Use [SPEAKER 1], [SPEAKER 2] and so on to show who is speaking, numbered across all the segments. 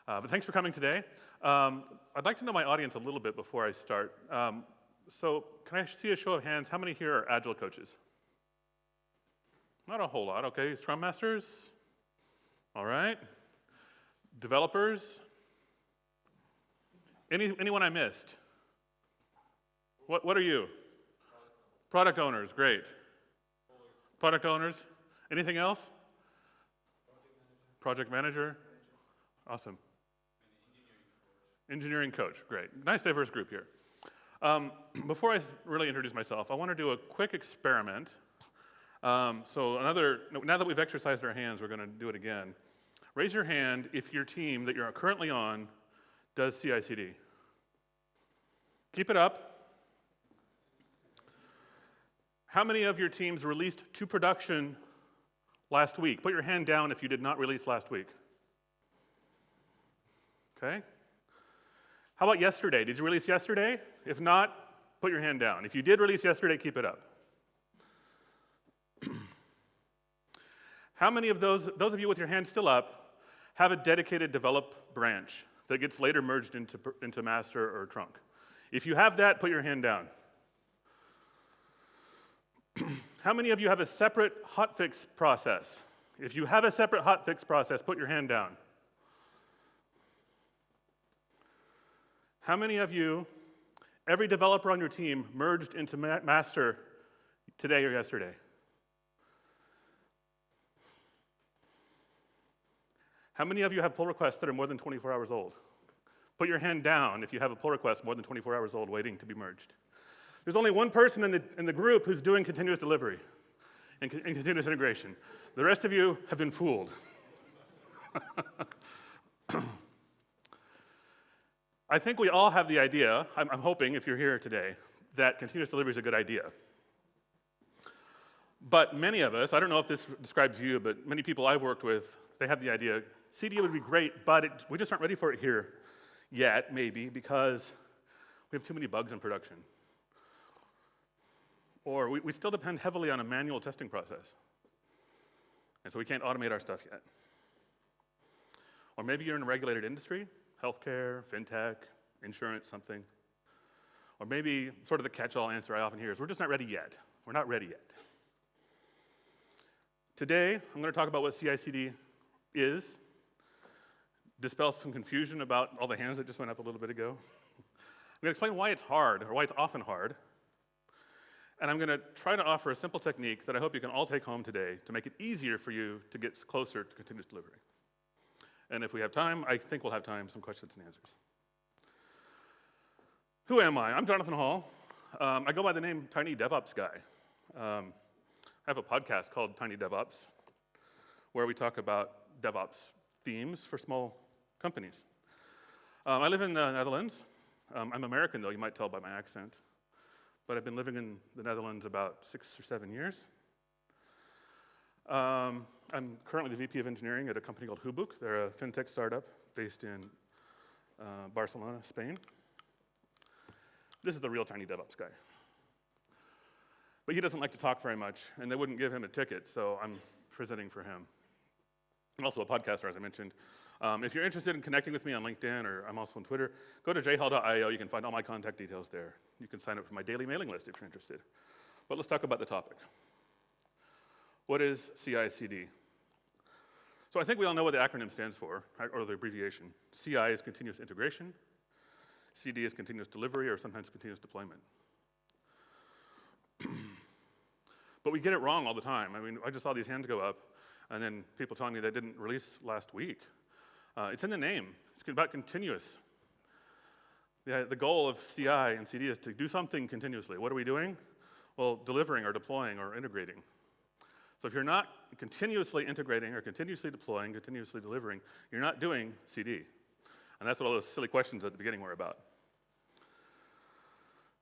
[SPEAKER 1] But thanks for coming today. I'd like to know my audience a little bit before I start. So can I see a show of hands? How many here are Agile coaches? Not a whole lot, okay. Scrum Masters? All right. Developers? Anyone I missed? What are you? Product owners, great. Product owners. Anything else? Project manager. Awesome. Engineering coach, great. Nice diverse group here. Before I really introduce myself, I want to do a quick experiment. Now that we've exercised our hands, we're going to do it again. Raise your hand if your team that you're currently on does CICD. Keep it up. How many of your teams released to production last week? Put your hand down if you did not release last week. Okay. How about yesterday? Did you release yesterday? If not, put your hand down. If you did release yesterday, keep it up. How many of those of you with your hand still up, have a dedicated develop branch that gets later merged into master or trunk? If you have that, put your hand down. How many of you have a separate hotfix process? If you have a separate hotfix process, put your hand down. How many of you, every developer on your team merged into master today or yesterday? How many of you have pull requests that are more than 24 hours old? Put your hand down if you have a pull request more than 24 hours old waiting to be merged. There's only one person in the group who's doing continuous delivery and continuous integration. The rest of you have been fooled. I think we all have the idea, I'm hoping if you're here today, that continuous delivery is a good idea. But many of us, I don't know if this describes you, but many people I've worked with, they have the idea, CD would be great, but we just aren't ready for it here yet, maybe, because we have too many bugs in production. Or we still depend heavily on a manual testing process. And so we can't automate our stuff yet. Or maybe you're in a regulated industry, healthcare, fintech, insurance, something. Or maybe sort of the catch-all answer I often hear is, we're just not ready yet. We're not ready yet. Today, I'm going to talk about what CICD is, dispel some confusion about all the hands that just went up a little bit ago. I'm going to explain why it's hard, or why it's often hard. And I'm going to try to offer a simple technique that I hope you can all take home today to make it easier for you to get closer to continuous delivery. And if we have time, I think we'll have time, some questions and answers. Who am I? I'm Jonathan Hall. I go by the name Tiny DevOps Guy. I have a podcast called Tiny DevOps, where we talk about DevOps themes for small companies. I live in the Netherlands. I'm American, though, you might tell by my accent. But I've been living in the Netherlands about 6 or 7 years. I'm currently the VP of Engineering at a company called Hubuk. They're a fintech startup based in Barcelona, Spain. This is the real Tiny DevOps Guy. But he doesn't like to talk very much, and they wouldn't give him a ticket, so I'm presenting for him. I'm also a podcaster, as I mentioned. If you're interested in connecting with me on LinkedIn, or I'm also on Twitter, go to jhall.io. You can find all my contact details there. You can sign up for my daily mailing list if you're interested. But let's talk about the topic. What is CICD? So I think we all know what the acronym stands for, or the abbreviation. CI is continuous integration. CD is continuous delivery, or sometimes continuous deployment. But we get it wrong all the time. I mean, I just saw these hands go up, and then people telling me they didn't release last week. It's in the name. It's about continuous. The goal of CI and CD is to do something continuously. What are we doing? Well, delivering or deploying or integrating. So if you're not continuously integrating or continuously deploying, continuously delivering, you're not doing CD. And that's what all those silly questions at the beginning were about.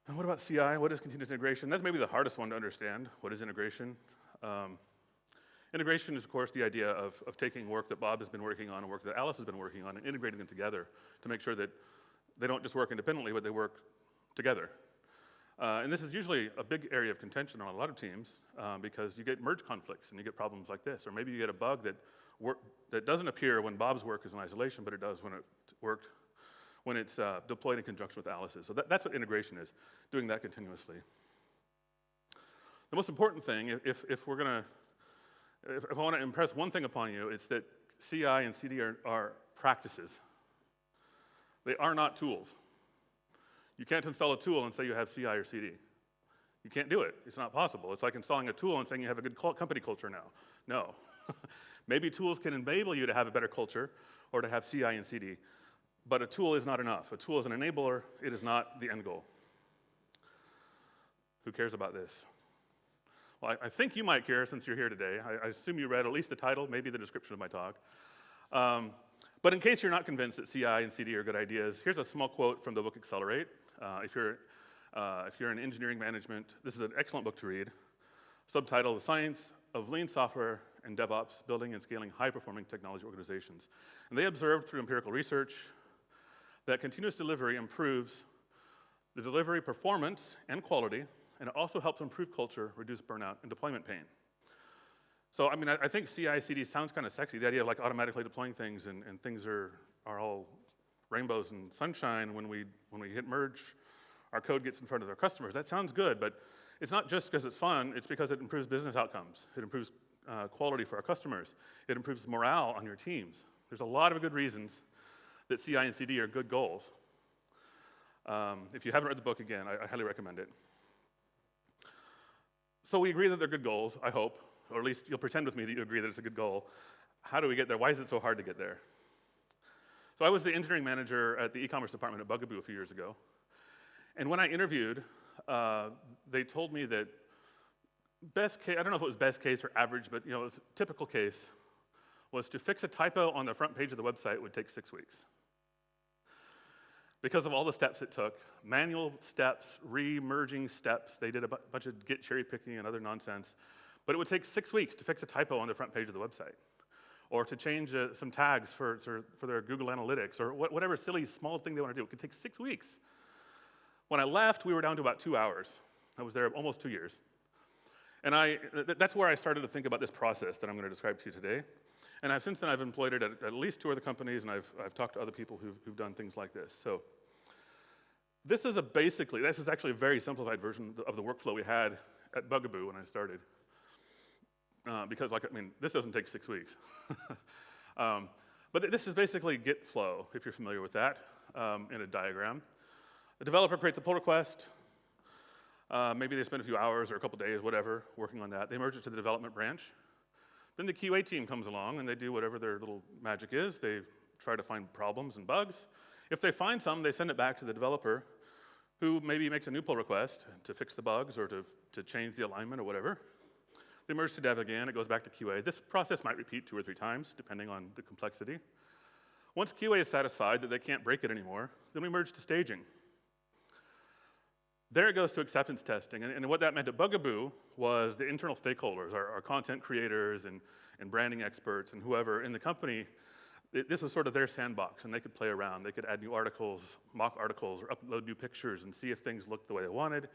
[SPEAKER 1] And what about CI? What is continuous integration? That's maybe the hardest one to understand. What is integration? Integration is, of course, the idea of taking work that Bob has been working on and work that Alice has been working on and integrating them together to make sure that they don't just work independently, but they work together. And this is usually a big area of contention on a lot of teams because you get merge conflicts and you get problems like this. Or maybe you get a bug that doesn't appear when Bob's work is in isolation, but it does when it's deployed in conjunction with Alice's. So that's what integration is, doing that continuously. The most important thing, if I want to impress one thing upon you, it's that CI and CD are practices. They are not tools. You can't install a tool and say you have CI or CD. You can't do it. It's not possible. It's like installing a tool and saying you have a good company culture now. No. Maybe tools can enable you to have a better culture or to have CI and CD, but a tool is not enough. A tool is an enabler. It is not the end goal. Who cares about this? Well, I think you might care since you're here today. I assume you read at least the title, maybe the description of my talk. But in case you're not convinced that CI and CD are good ideas, here's a small quote from the book Accelerate. If you're in engineering management, this is an excellent book to read. Subtitle, The Science of Lean Software and DevOps, Building and Scaling High-Performing Technology Organizations. And they observed through empirical research that continuous delivery improves the delivery performance and quality, and it also helps improve culture, reduce burnout, and deployment pain. So, I mean, I think CI/CD sounds kind of sexy, the idea of like automatically deploying things and things are all rainbows and sunshine when we hit merge, our code gets in front of our customers. That sounds good, but it's not just because it's fun, it's because it improves business outcomes. It improves quality for our customers. It improves morale on your teams. There's a lot of good reasons that CI and CD are good goals. If you haven't read the book, again, I highly recommend it. So we agree that they're good goals, I hope, or at least you'll pretend with me that you agree that it's a good goal. How do we get there? Why is it so hard to get there? So I was the engineering manager at the e-commerce department at Bugaboo a few years ago. And when I interviewed, they told me that best case, I don't know if it was best case or average, but it was a typical case, was to fix a typo on the front page of the website would take 6 weeks. Because of all the steps it took, manual steps, re-merging steps, they did a bunch of Git cherry picking and other nonsense, but it would take 6 weeks to fix a typo on the front page of the website, or to change some tags for their Google Analytics, or whatever silly small thing they want to do. It could take 6 weeks. When I left, we were down to about 2 hours. I was there almost 2 years. And that's where I started to think about this process that I'm going to describe to you today. And since then, I've employed it at least 2 other companies, and I've talked to other people who've done things like this. So this is actually a very simplified version of the workflow we had at Bugaboo when I started. Because, this doesn't take 6 weeks. But this is basically Git flow, if you're familiar with that, in a diagram. The developer creates a pull request. Maybe they spend a few hours or a couple days, whatever, working on that. They merge it to the development branch. Then the QA team comes along and they do whatever their little magic is. They try to find problems and bugs. If they find some, they send it back to the developer, who maybe makes a new pull request to fix the bugs or to change the alignment or whatever. They merge to dev again, it goes back to QA. This process might repeat 2 or 3 times, depending on the complexity. Once QA is satisfied that they can't break it anymore, then we merge to staging. There it goes to acceptance testing, and what that meant at Bugaboo was the internal stakeholders, our content creators and branding experts and whoever in the company. This was sort of their sandbox, and they could play around. They could add new articles, mock articles, or upload new pictures and see if things looked the way they wanted.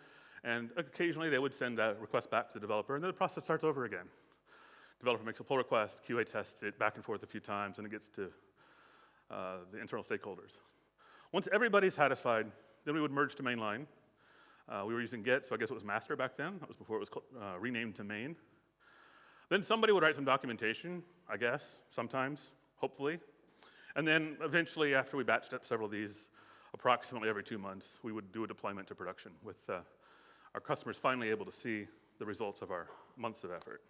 [SPEAKER 1] And occasionally they would send that request back to the developer, and then the process starts over again. Developer makes a pull request, QA tests it back and forth a few times, and it gets to the internal stakeholders. Once everybody's satisfied, then we would merge to mainline. We were using Git, so I guess it was master back then. That was before it was renamed to main. Then somebody would write some documentation, I guess, sometimes, hopefully. And then eventually, after we batched up several of these, approximately every 2 months, we would do a deployment to production with our customers finally able to see the results of our months of effort.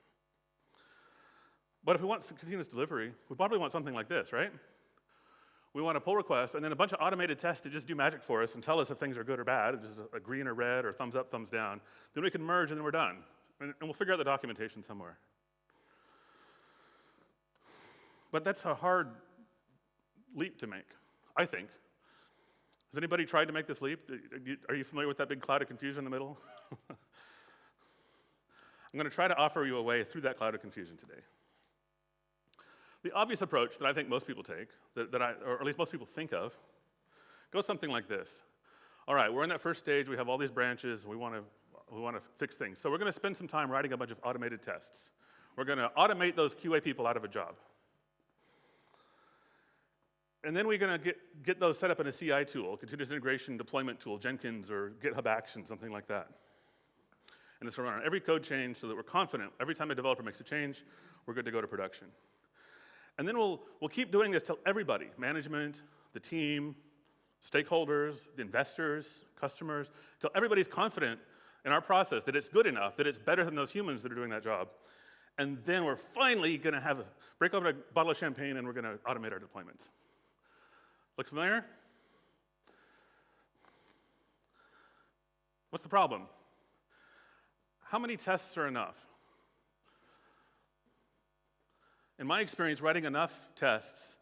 [SPEAKER 1] But if we want continuous delivery, we probably want something like this, right? We want a pull request, and then a bunch of automated tests to just do magic for us and tell us if things are good or bad, just a green or red or thumbs up, thumbs down. Then we can merge, and then we're done. And we'll figure out the documentation somewhere. But that's a hard leap to make, I think. Has anybody tried to make this leap? Are you familiar with that big cloud of confusion in the middle? I'm going to try to offer you a way through that cloud of confusion today. The obvious approach that I think most people take, or at least most people think of, goes something like this. All right, we're in that first stage. We have all these branches. We want to fix things. So we're going to spend some time writing a bunch of automated tests. We're going to automate those QA people out of a job. And then we're going to get those set up in a CI tool, continuous integration deployment tool, Jenkins or GitHub Actions, something like that. And it's going to run on every code change so that we're confident every time a developer makes a change, we're good to go to production. And then we'll keep doing this till everybody, management, the team, stakeholders, the investors, customers, till everybody's confident in our process that it's good enough, that it's better than those humans that are doing that job. And then we're finally going to break open a bottle of champagne and we're going to automate our deployments. Look familiar? What's the problem? How many tests are enough? In my experience, writing enough tests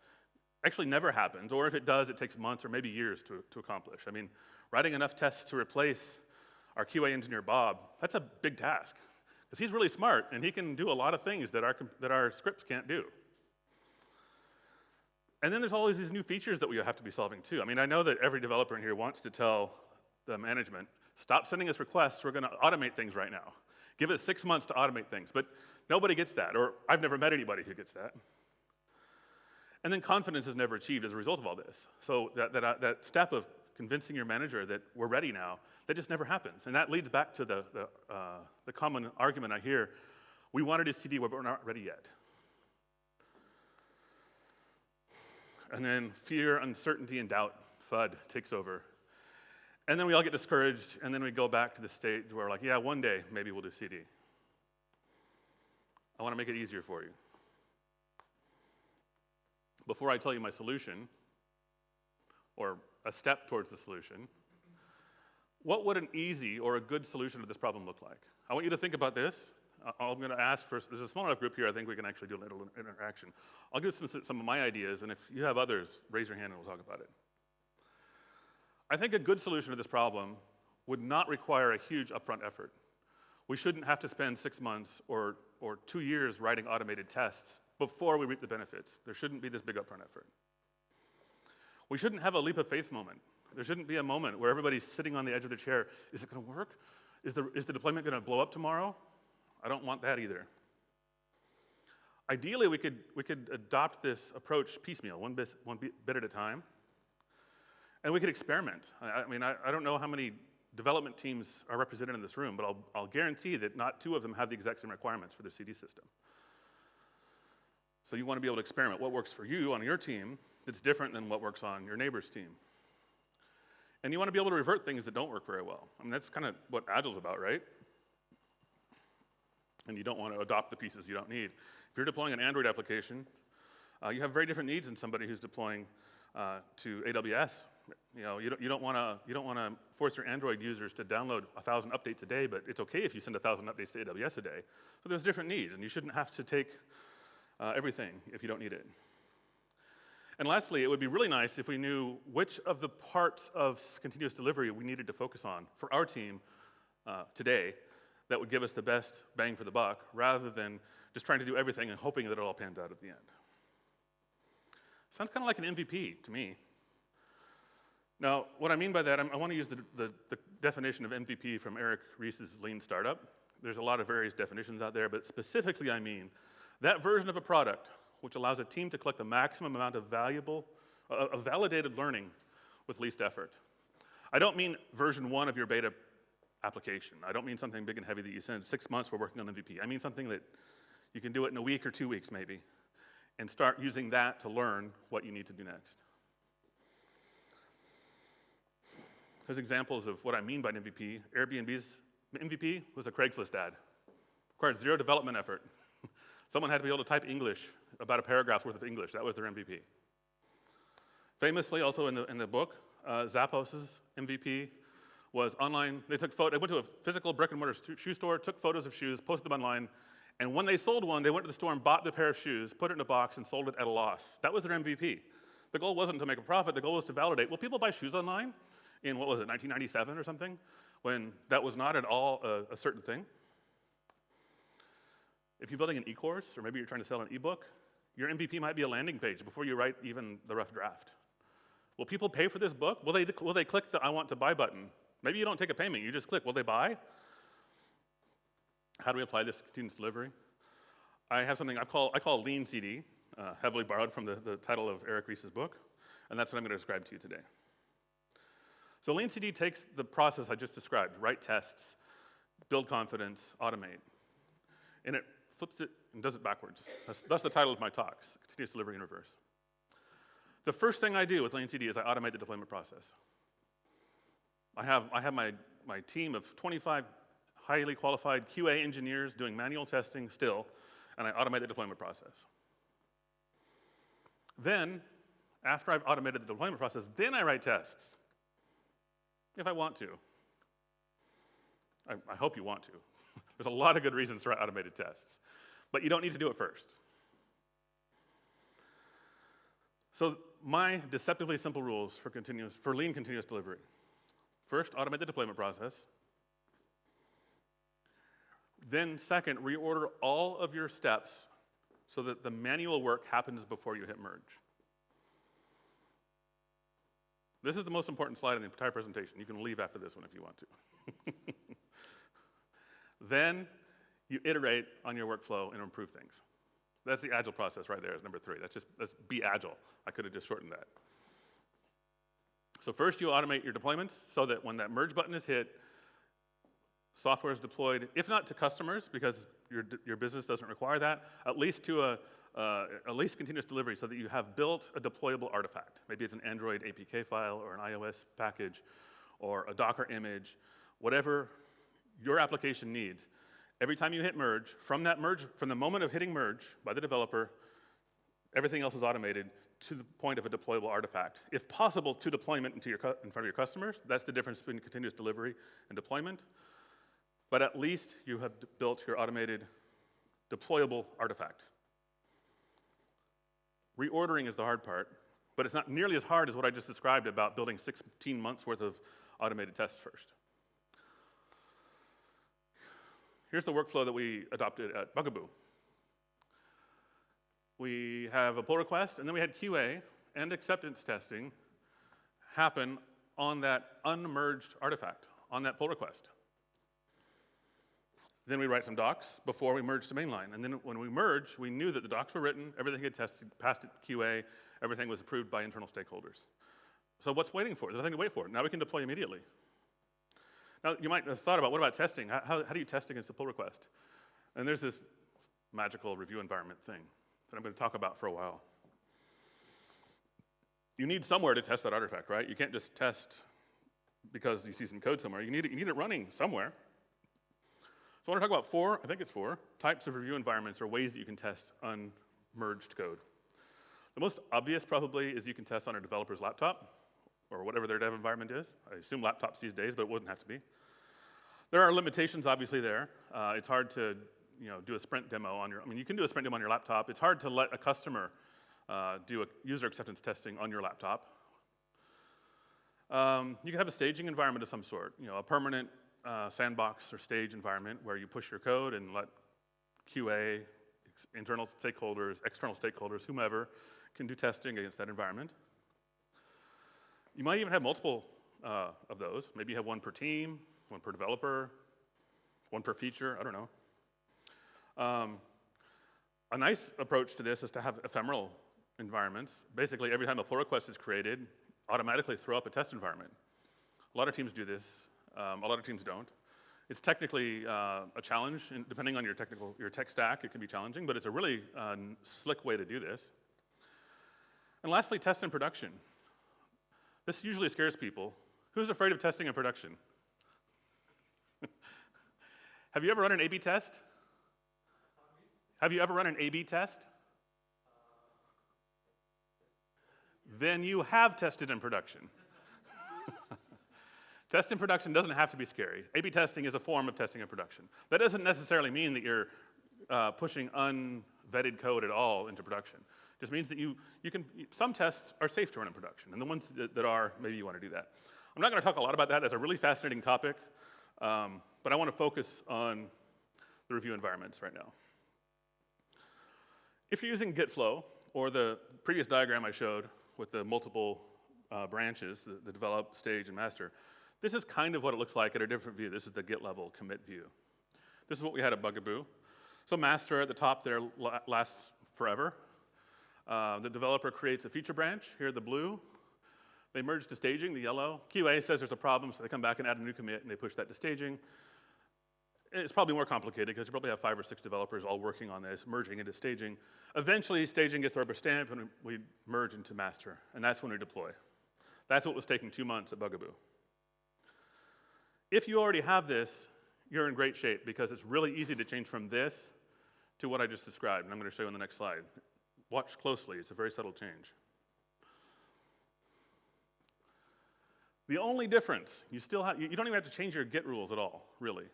[SPEAKER 1] actually never happens, or if it does, it takes months or maybe years to accomplish. I mean, writing enough tests to replace our QA engineer, Bob, that's a big task, because he's really smart, and he can do a lot of things that our scripts can't do. And then there's always these new features that we have to be solving, too. I mean, I know that every developer in here wants to tell the management, stop sending us requests, we're going to automate things right now. Give us 6 months to automate things, but nobody gets that, or I've never met anybody who gets that. And then confidence is never achieved as a result of all this. So that step of convincing your manager that we're ready now, that just never happens. And that leads back to the common argument I hear, we want to do CD, but we're not ready yet. And then fear, uncertainty, and doubt, FUD, takes over. And then we all get discouraged, and then we go back to the stage where we're like, yeah, one day, maybe we'll do CD. I want to make it easier for you. Before I tell you my solution, or a step towards the solution, what would an easy or a good solution to this problem look like? I want you to think about this. I'm going to ask first, there's a small enough group here, I think we can actually do a little interaction. I'll give some of my ideas, and if you have others, raise your hand and we'll talk about it. I think a good solution to this problem would not require a huge upfront effort. We shouldn't have to spend 6 months or 2 years writing automated tests before we reap the benefits. There shouldn't be this big upfront effort. We shouldn't have a leap of faith moment. There shouldn't be a moment where everybody's sitting on the edge of their chair. Is it going to work? Is the deployment going to blow up tomorrow? I don't want that either. Ideally, we could adopt this approach piecemeal, one bit at a time, and we could experiment. I mean, I don't know how many development teams are represented in this room, but I'll guarantee that not 2 of them have the exact same requirements for their CD system. So you want to be able to experiment what works for you on your team that's different than what works on your neighbor's team. And you want to be able to revert things that don't work very well. I mean, that's kind of what Agile's about, right? And you don't want to adopt the pieces you don't need. If you're deploying an Android application, you have very different needs than somebody who's deploying to AWS. You know, you don't want to force your Android users to download 1,000 updates a day, but it's okay if you send 1,000 updates to AWS a day. So there's different needs, and you shouldn't have to take everything if you don't need it. And lastly, it would be really nice if we knew which of the parts of continuous delivery we needed to focus on for our team today that would give us the best bang for the buck, rather than just trying to do everything and hoping that it all pans out at the end. Sounds kind of like an MVP to me. Now, what I mean by that, I want to use the definition of MVP from Eric Ries's Lean Startup. There's a lot of various definitions out there, but specifically I mean that version of a product which allows a team to collect the maximum amount of validated learning with least effort. I don't mean version 1 of your beta application. I don't mean something big and heavy that you send 6 months, we're working on MVP. I mean something that you can do it in a week or 2 weeks maybe, and start using that to learn what you need to do next. There's examples of what I mean by an MVP. Airbnb's MVP was a Craigslist ad. Required 0 development effort. Someone had to be able to type English, about a paragraph's worth of English. That was their MVP. Famously, also in the book, Zappos' MVP was online. They went to a physical brick-and-mortar shoe store, took photos of shoes, posted them online, and when they sold one, they went to the store and bought the pair of shoes, put it in a box, and sold it at a loss. That was their MVP. The goal wasn't to make a profit. The goal was to validate. Will people buy shoes online in, 1997 or something, when that was not at all a certain thing? If you're building an e-course, or maybe you're trying to sell an e-book, your MVP might be a landing page before you write even the rough draft. Will people pay for this book? Will they click the I want to buy button? Maybe you don't take a payment, you just click. Will they buy? How do we apply this to continuous delivery? I have something I call lean CD, heavily borrowed from the title of Eric Ries's book, and that's what I'm going to describe to you today. So lean CD takes the process I just described, write tests, build confidence, automate, and it flips it and does it backwards. That's the title of my talks, continuous delivery in reverse. The first thing I do with lean CD is I automate the deployment process. I have my team of 25 highly qualified QA engineers doing manual testing still, and I automate the deployment process. Then, after I've automated the deployment process, then I write tests, if I want to. I hope you want to. There's a lot of good reasons to write automated tests, but you don't need to do it first. So my deceptively simple rules for lean continuous delivery. First, automate the deployment process. Then second, reorder all of your steps so that the manual work happens before you hit merge. This is the most important slide in the entire presentation. You can leave after this one if you want to. Then you iterate on your workflow and improve things. That's the agile process right there, number 3. Let's be agile. I could have just shortened that. So first you automate your deployments so that when that merge button is hit, software is deployed, if not to customers, because your business doesn't require that, at least to at least continuous delivery so that you have built a deployable artifact. Maybe it's an Android APK file or an iOS package or a Docker image, whatever your application needs. Every time you hit merge, from the moment of hitting merge by the developer, everything else is automated to the point of a deployable artifact. If possible, to deployment in front of your customers. That's the difference between continuous delivery and deployment. But at least you have built your automated deployable artifact. Reordering is the hard part, but it's not nearly as hard as what I just described about building 16 months worth of automated tests first. Here's the workflow that we adopted at Bugaboo. We have a pull request, and then we had QA and acceptance testing happen on that unmerged artifact, on that pull request. Then we write some docs before we merge to mainline. And then when we merge, we knew that the docs were written, everything had tested, passed QA, everything was approved by internal stakeholders. So what's waiting for? There's nothing to wait for. Now we can deploy immediately. Now you might have thought about, what about testing? How do you test against a pull request? And there's this magical review environment thing that I'm going to talk about for a while. You need somewhere to test that artifact, right? You can't just test because you see some code somewhere. You need it running somewhere. So I want to talk about 4 types of review environments or ways that you can test unmerged code. The most obvious probably is you can test on a developer's laptop or whatever their dev environment is. I assume laptops these days, but it wouldn't have to be. There are limitations obviously there. It's hard to do a sprint demo on your, you can do a sprint demo on your laptop. It's hard to let a customer do a user acceptance testing on your laptop. You can have a staging environment of some sort, a permanent sandbox or stage environment where you push your code and let QA, internal stakeholders, external stakeholders, whomever, can do testing against that environment. You might even have multiple of those. Maybe you have one per team, one per developer, one per feature, I don't know. A nice approach to this is to have ephemeral environments. Basically, every time a pull request is created, automatically throw up a test environment. A lot of teams do this. A lot of teams don't. It's technically a challenge, and depending on your tech stack, it can be challenging, but it's a really slick way to do this. And lastly, test in production. This usually scares people. Who's afraid of testing in production? Have you ever run an A/B test? Have you ever run an A/B test? Then you have tested in production. Test in production doesn't have to be scary. A/B testing is a form of testing in production. That doesn't necessarily mean that you're pushing unvetted code at all into production. It just means that some tests are safe to run in production, and the ones that are, maybe you want to do that. I'm not going to talk a lot about that. That's a really fascinating topic, but I want to focus on the review environments right now. If you're using Git flow, or the previous diagram I showed with the multiple branches, the develop, stage, and master. This is kind of what it looks like at a different view. This is the Git level commit view. This is what we had at Bugaboo. So master at the top there lasts forever. The developer creates a feature branch, here the blue. They merge to staging, the yellow. QA says there's a problem, so they come back and add a new commit, and they push that to staging. It's probably more complicated, because you probably have 5 or 6 developers all working on this, merging into staging. Eventually, staging gets the rubber stamp, and we merge into master, and that's when we deploy. That's what was taking 2 months at Bugaboo. If you already have this, you're in great shape, because it's really easy to change from this to what I just described, and I'm going to show you on the next slide. Watch closely. It's a very subtle change. The only difference, you don't even have to change your Git rules at all, really.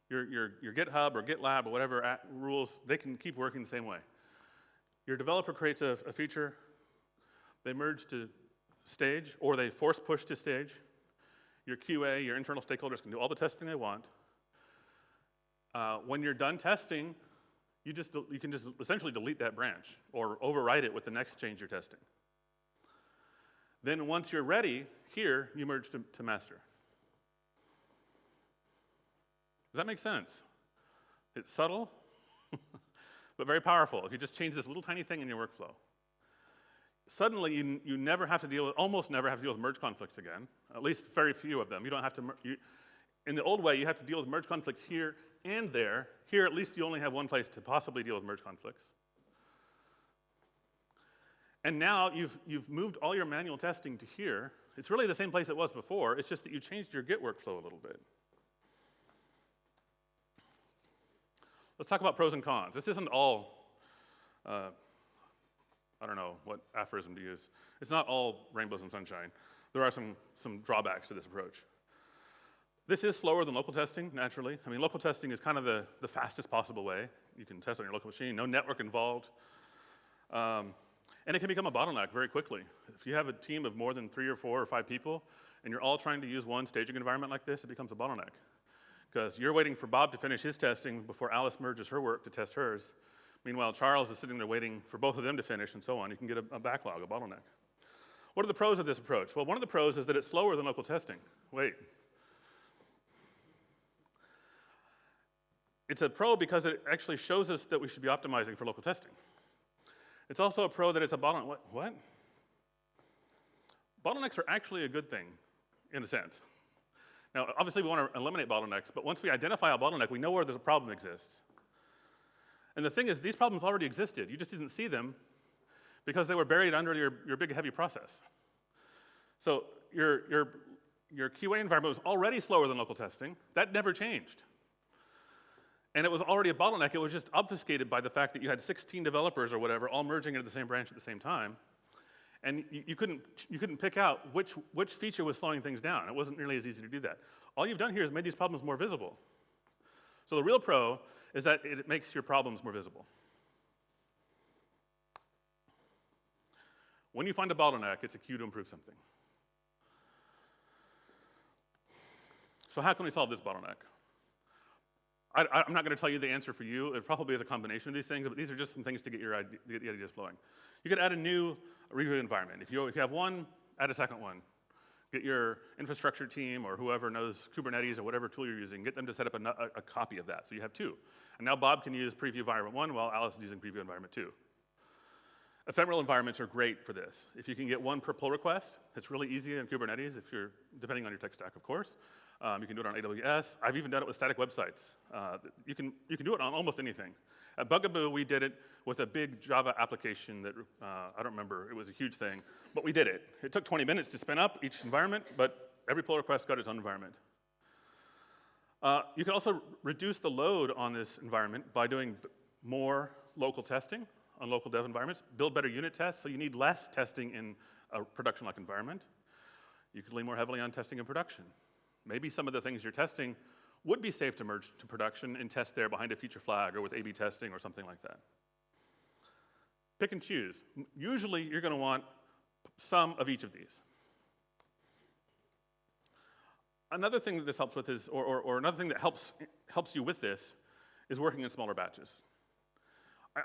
[SPEAKER 1] Your GitHub or GitLab or whatever rules, they can keep working the same way. Your developer creates a feature, they merge to stage, or they force push to stage. Your QA, your internal stakeholders can do all the testing they want. When you're done testing, you can just essentially delete that branch or overwrite it with the next change you're testing. Then once you're ready, here, you merge to master. Does that make sense? It's subtle, but very powerful. If you just change this little tiny thing in your workflow, suddenly you never have to deal with, almost never have to deal with merge conflicts again, at least very few of them. You don't have to, in the old way, you have to deal with merge conflicts here and there. Here, at least you only have one place to possibly deal with merge conflicts. And now you've moved all your manual testing to here. It's really the same place it was before. It's just that you changed your Git workflow a little bit. Let's talk about pros and cons. This isn't all, I don't know what aphorism to use. It's not all rainbows and sunshine. There are some drawbacks to this approach. This is slower than local testing, naturally. I mean, local testing is kind of the fastest possible way. You can test on your local machine, no network involved. And it can become a bottleneck very quickly. If you have a team of more than 3 or 4 or 5 people, and you're all trying to use one staging environment like this, it becomes a bottleneck. Because you're waiting for Bob to finish his testing before Alice merges her work to test hers. Meanwhile, Charles is sitting there waiting for both of them to finish, and so on. You can get a backlog, a bottleneck. What are the pros of this approach? Well, one of the pros is that it's slower than local testing. Wait. It's a pro because it actually shows us that we should be optimizing for local testing. It's also a pro that it's a bottleneck. What? Bottlenecks are actually a good thing, in a sense. Now, obviously, we want to eliminate bottlenecks, but once we identify a bottleneck, we know where the problem exists. And the thing is, these problems already existed. You just didn't see them because they were buried under your big, heavy process. So your QA environment was already slower than local testing. That never changed. And it was already a bottleneck. It was just obfuscated by the fact that you had 16 developers or whatever all merging into the same branch at the same time. And you couldn't pick out which feature was slowing things down. It wasn't nearly as easy to do that. All you've done here is made these problems more visible. So the real pro is that it makes your problems more visible. When you find a bottleneck, it's a cue to improve something. So how can we solve this bottleneck? I'm not going to tell you the answer for you. It probably is a combination of these things, but these are just some things to get the ideas flowing. You could add a new review environment. If you have one, add a second one. Get your infrastructure team or whoever knows Kubernetes or whatever tool you're using, get them to set up a copy of that. So you have 2. And now Bob can use preview environment 1 while Alice is using preview environment 2. Ephemeral environments are great for this. If you can get 1 per pull request, it's really easy in Kubernetes, depending on your tech stack, of course. You can do it on AWS. I've even done it with static websites. You can do it on almost anything. At Bugaboo, we did it with a big Java application that, I don't remember, it was a huge thing, but we did it. It took 20 minutes to spin up each environment, but every pull request got its own environment. You can also reduce the load on this environment by doing more local testing on local dev environments, build better unit tests, so you need less testing in a production-like environment. You could lean more heavily on testing in production. Maybe some of the things you're testing would be safe to merge to production and test there behind a feature flag or with A/B testing or something like that. Pick and choose. Usually, you're going to want some of each of these. Another thing that this helps with is, or another thing that helps you with this, is working in smaller batches.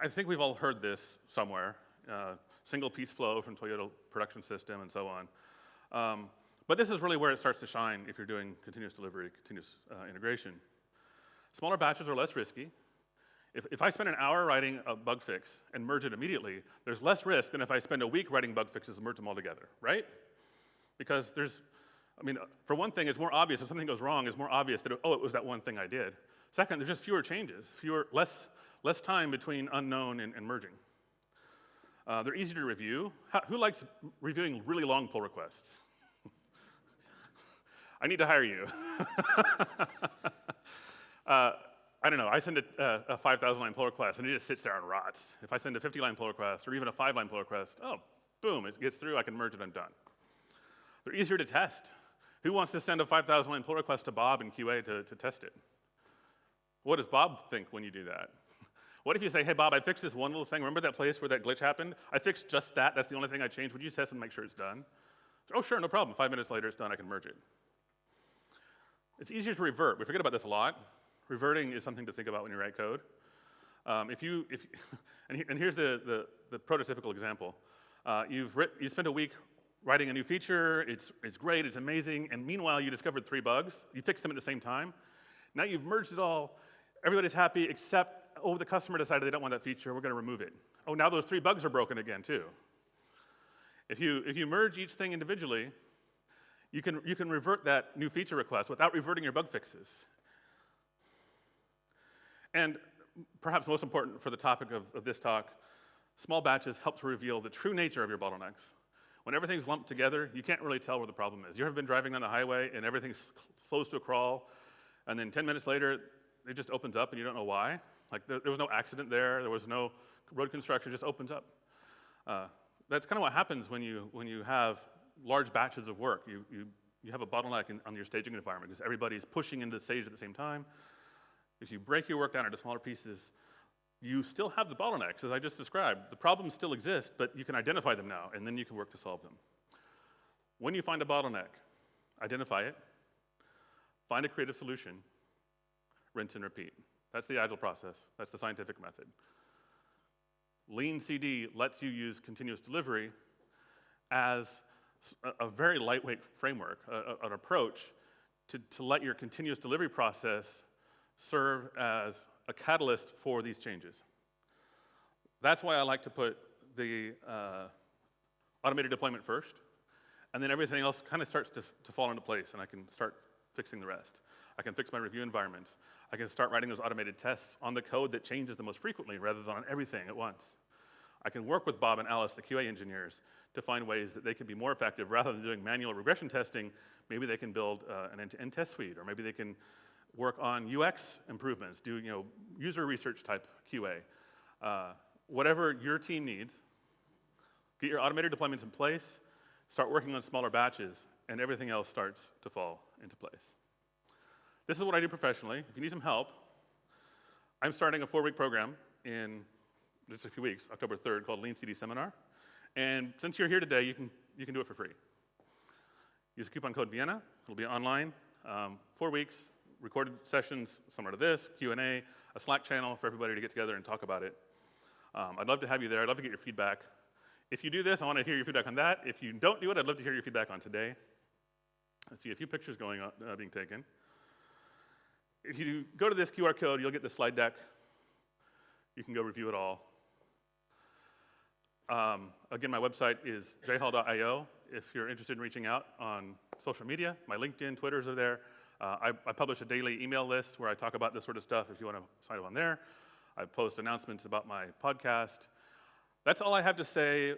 [SPEAKER 1] I think we've all heard this somewhere single piece flow from Toyota production system, and so on. But this is really where it starts to shine if you're doing continuous delivery, continuous integration. Smaller batches are less risky. If I spend an hour writing a bug fix and merge it immediately, there's less risk than if I spend a week writing bug fixes and merge them all together, right? Because for one thing, it's more obvious if something goes wrong, it's more obvious that, it was that one thing I did. Second, there's just fewer changes, less time between unknown and merging. They're easy to review. Who likes reviewing really long pull requests? I need to hire you. I don't know, I send a 5,000-line pull request, and it just sits there and rots. If I send a 50-line pull request, or even a 5-line pull request, boom, it gets through, I can merge it, I'm done. They're easier to test. Who wants to send a 5,000-line pull request to Bob in QA to test it? What does Bob think when you do that? What if you say, hey, Bob, I fixed this one little thing. Remember that place where that glitch happened? I fixed just that. That's the only thing I changed. Would you test and make sure it's done? Oh, sure, no problem. 5 minutes later, it's done. I can merge it. It's easier to revert. We forget about this a lot. Reverting is something to think about when you write code. And here's the prototypical example. You spent a week writing a new feature. It's great. It's amazing. And meanwhile, you discovered 3 bugs. You fixed them at the same time. Now you've merged it all. Everybody's happy except, the customer decided they don't want that feature. We're going to remove it. Oh, now those 3 bugs are broken again, too. If you merge each thing individually, you can revert that new feature request without reverting your bug fixes. And perhaps most important for the topic of this talk, small batches help to reveal the true nature of your bottlenecks. When everything's lumped together, you can't really tell where the problem is. You ever been driving on the highway and everything slows to a crawl, and then 10 minutes later, it just opens up and you don't know why? Like there was no accident there was no road construction, it just opens up. That's kind of what happens when you have large batches of work. You have a bottleneck on your staging environment because everybody's pushing into the stage at the same time. If you break your work down into smaller pieces, you still have the bottlenecks, as I just described. The problems still exist, but you can identify them now, and then you can work to solve them. When you find a bottleneck, identify it, find a creative solution, rinse and repeat. That's the agile process. That's the scientific method. Lean CD lets you use continuous delivery as a very lightweight framework, an approach to let your continuous delivery process serve as a catalyst for these changes. That's why I like to put the automated deployment first, and then everything else kind of starts to fall into place, and I can start fixing the rest. I can fix my review environments. I can start writing those automated tests on the code that changes the most frequently rather than on everything at once. I can work with Bob and Alice, the QA engineers, to find ways that they can be more effective. Rather than doing manual regression testing, maybe they can build an end-to-end test suite, or maybe they can work on UX improvements, do user research type QA. Whatever your team needs, get your automated deployments in place, start working on smaller batches, and everything else starts to fall into place. This is what I do professionally. If you need some help, I'm starting a 4-week program in just a few weeks, October 3rd, called Lean CD Seminar. And since you're here today, you can do it for free. Use the coupon code Vienna. It'll be online, 4 weeks, recorded sessions similar to this, Q&A, a Slack channel for everybody to get together and talk about it. I'd love to have you there. I'd love to get your feedback. If you do this, I want to hear your feedback on that. If you don't do it, I'd love to hear your feedback on today. I see a few pictures being taken. If you go to this QR code, you'll get the slide deck. You can go review it all. Again, my website is jhall.io. If you're interested in reaching out on social media, my LinkedIn, Twitters are there. I publish a daily email list where I talk about this sort of stuff if you want to sign up on there. I post announcements about my podcast. That's all I have to say.